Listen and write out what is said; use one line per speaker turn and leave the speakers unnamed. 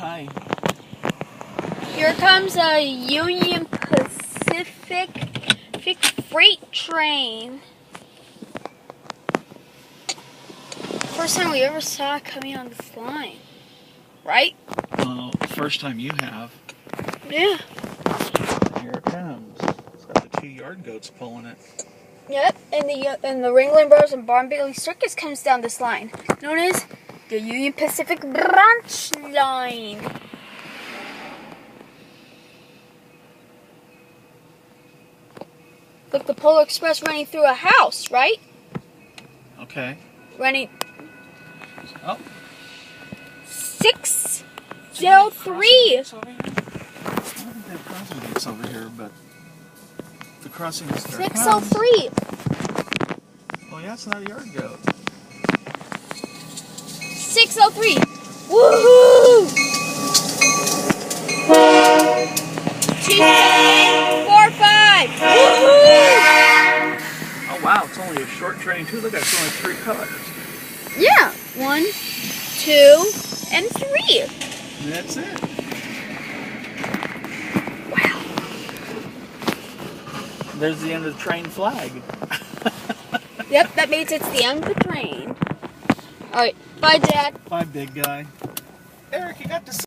Hi.
Here comes a Union Pacific freight train. First time we ever saw it coming on this line, right?
Well, first time you have.
Yeah.
Here it comes. It's got the 2 yard goats pulling it.
Yep, and the Ringling Brothers and Barn Bailey Circus comes down this line, known as the Union Pacific Branch Line. Look, the Polar Express running through a house, right?
Okay.
Running
Oh.
603.
I don't think they have crossing gates over here, but the crossing is
603.
Oh yeah, it's not a yard goat.
603. Woohoo! 2745. Woohoo!
Oh wow, it's only a short train too. Look, it's only 3 cars.
Yeah. 1, 2, and 3.
And that's it.
Wow.
There's the end of the train flag.
Yep, that means it's the end of the train. Alright, bye, Dad.
Bye, big guy. Eric, you got to